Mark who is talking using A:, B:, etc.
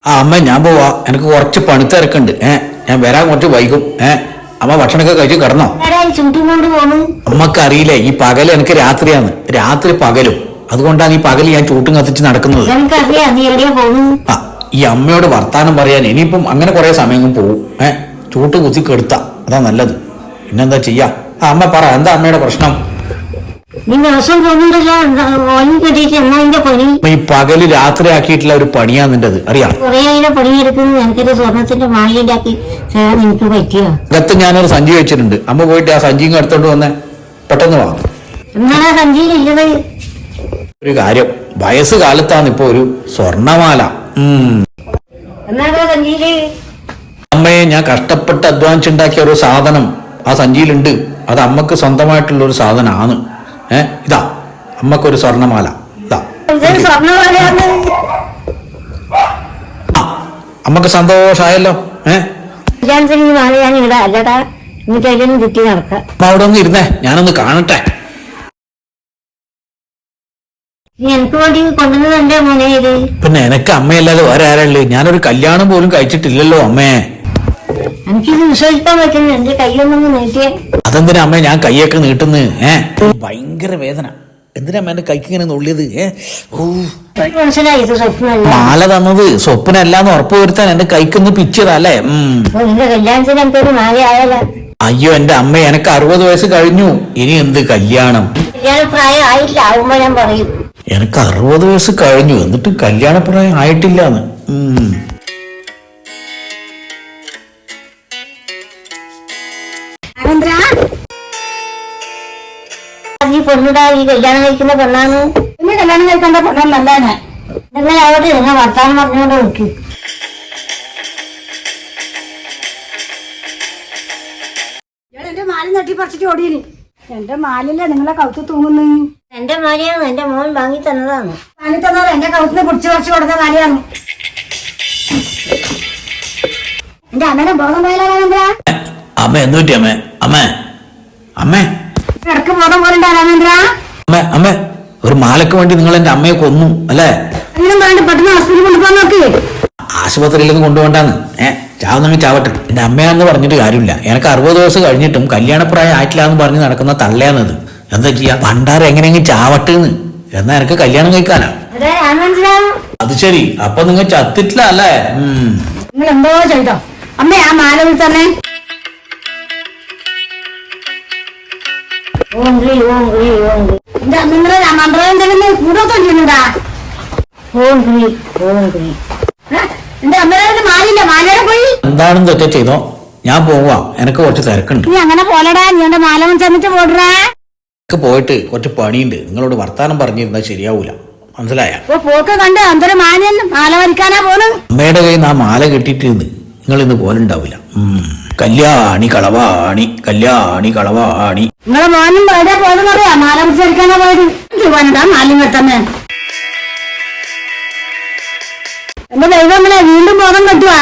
A: ആ അമ്മ ഞാൻ പോവാ, എനിക്ക് കുറച്ച് പണിത്തിരക്കുണ്ട്. ഞാൻ വരാൻ കുറച്ച് വൈകും. അമ്മ ഭക്ഷണമൊക്കെ കഴിച്ച് കിടന്നോ? അമ്മക്ക് അറിയില്ലേ, ഈ പകല് എനിക്ക് രാത്രിയാണ്, രാത്രി പകലും. അതുകൊണ്ടാണ് ഈ പകല് ഞാൻ ചൂട്ടും കത്തിച്ച് നടക്കുന്നത്. ആ ഈ അമ്മയോട് വർത്താനം പറയാൻ ഇനിയിപ്പം അങ്ങനെ കുറെ സമയം പോവും. ചൂട്ട് കുത്തി കെടുത്ത അതാ നല്ലത്. പിന്നെന്താ ചെയ്യാ? ആ അമ്മ പറ, എന്താ അമ്മയുടെ പ്രശ്നം? ഈ പകല് രാത്രി ആക്കിയിട്ടുള്ള ഒരു പണിയാ നിന്റത്, അറിയാം. അകത്ത് ഞാനൊരു സഞ്ചി വെച്ചിട്ടുണ്ട്. അമ്മ പോയിട്ട് ആ സഞ്ചിയും എടുത്തോണ്ട് വന്നേ, പെട്ടെന്ന് വാ. ഒരു കാര്യം, വയസ്സ് കാലത്താണ് ഇപ്പൊ ഒരു സ്വർണമാല. അമ്മയെ ഞാൻ കഷ്ടപ്പെട്ട് അധ്വാനിച്ചുണ്ടാക്കിയ ഒരു സാധനം ആ സഞ്ചിയിലുണ്ട്. അത് അമ്മക്ക് സ്വന്തമായിട്ടുള്ള ഒരു സാധനമാണ്. ഇതാ അമ്മക്കൊരു സ്വർണമാല. ഇതാ അമ്മക്ക് സന്തോഷായല്ലോ. അവിടെ ഒന്ന് ഇരുന്നേ, ഞാനൊന്ന് കാണട്ടെ. പിന്നെ എനക്ക് അമ്മയല്ലാതെ വേറെ ആരല്ലേ? ഞാനൊരു കല്യാണം പോലും കഴിച്ചിട്ടില്ലല്ലോ അമ്മേ. അതെന്തിനാ അമ്മ ഞാൻ കൈയൊക്കെ നീട്ടുന്നു? ഭയങ്കര വേദന. എന്തിനാ അമ്മ എന്റെ കൈക്ക് ഇങ്ങനെ നുള്ളിയത്? മാല തന്നത് സ്വപ്നല്ലാന്ന് ഉറപ്പ് വരുത്താൻ എന്റെ കൈക്കൊന്ന് പിച്ചതല്ലേ? അയ്യോ എന്റെ അമ്മ, എനക്ക് 60 വയസ്സ് കഴിഞ്ഞു. ഇനി എന്ത് കല്യാണം? എനക്ക് 60 വയസ്സ് കഴിഞ്ഞു, എന്നിട്ട് കല്യാണപ്രായം ആയിട്ടില്ലാന്ന്.
B: കല്യാണം കഴിക്കുന്ന പെണ്ണാണ്. പിന്നെ കല്യാണം കഴിക്കേണ്ട പെണ്ണല്ലതാണ്. നിങ്ങൾ അവിടെ നിങ്ങൾ വർത്താനം പറഞ്ഞുകൊണ്ട് നോക്കി. എന്റെ മാല നെട്ടിപ്പറിച്ചിട്ട് ഓടിയിന്. എന്റെ മാലല്ലേ നിങ്ങളെ കൗത്ത് തൂങ്ങുന്നു? എന്റെ മാലയാണ്, എന്റെ മോൻ വാങ്ങി തന്നതാണ്. വാങ്ങി തന്നത് എന്റെ കൗത്തിന് പിടിച്ചു പറിച്ചു കൊടുത്ത മാലയാണ്. എന്റെ അമ്മയുടെ ബോധം പോയാലോ?
A: അമ്മ എന്തുപറ്റി അമ്മേ? അമ്മേ അമ്മേ
B: ഇടക്ക് ബോധം പോലുണ്ടോ രാമേന്ദ്ര?
A: അമ്മേ അമ്മേ, ഒരു മാലക്ക് വേണ്ടി നിങ്ങൾ എന്റെ അമ്മയെ കൊന്നു അല്ലേ?
B: അങ്ങനെ വേണ്ട, പെട്ടെന്ന് ഹോസ്പിറ്റലിൽ കൊണ്ടുപോകാൻ നോക്കി.
A: ആശുപത്രിയിലൊന്നും കൊണ്ടുപോകണ്ടാന്ന്. ചാവുന്നെങ്കിൽ ചാവട്ടെ. എന്റെ അമ്മയാന്ന് പറഞ്ഞിട്ട് കാര്യമില്ല. എനിക്ക് 60 വയസ്സ് കഴിഞ്ഞിട്ടും കല്യാണപ്രായം ആയിട്ടില്ല എന്ന് പറഞ്ഞ് നടക്കുന്ന തള്ളയാന്നത്. എന്താ ചെയ്യാ? പണ്ടാറ് എങ്ങനെയെങ്കിലും ചാവട്ടെന്ന്. എന്നാ എനിക്ക് കല്യാണം കഴിക്കാനാ. അത് ശരി, അപ്പൊ നിങ്ങൾ ചത്തിട്ടില്ല അല്ലേ?
B: നിങ്ങൾ എന്തോ ചെയ്തോ അമ്മ. ആ മാല തന്നെ നിങ്ങളെ മന്ത്രം കൂടെ തൊല്ലുന്നുണ്ടാ? എന്റെ അമ്മയുടെ മാലില്ല, മാലയുടെ പോയി.
A: എന്താണെന്ന് തെറ്റാ ചെയ്തോ? ഞാൻ പോവാ, എനക്ക് കുറച്ച് തിരക്കുണ്ട്.
B: നീ അങ്ങനെ പോലടാ, നീ എന്റെ മാല ചെന്നിട്ട് പോടാ.
A: പോയിട്ട് കുറച്ച് പണിയുണ്ട്. നിങ്ങളോട് വർത്താനം പറഞ്ഞിരുന്നാൽ ശരിയാവൂല, മനസ്സിലായ?
B: പോക്ക് കണ്ട് അന്തര മാല മാല വരിക്കാനാ പോണ്.
A: അമ്മയുടെ കയ്യിൽ നിന്ന് ആ മാല കെട്ടിട്ടിരുന്ന് നിങ്ങൾ ഇന്ന് പോലുണ്ടാവില്ല. കല്യാണി കളവാണി, കല്യാണി കളവാണി.
B: നിങ്ങളെ മോനും എവിടെ പോയെന്നറിയാ? മാല പിടിച്ച് വരിക്കാനാ പോയത്. മാലിന്യ തന്നെ എന്റെ ദൈവം വീണ്ടും ബോധം കെട്ടുവാ.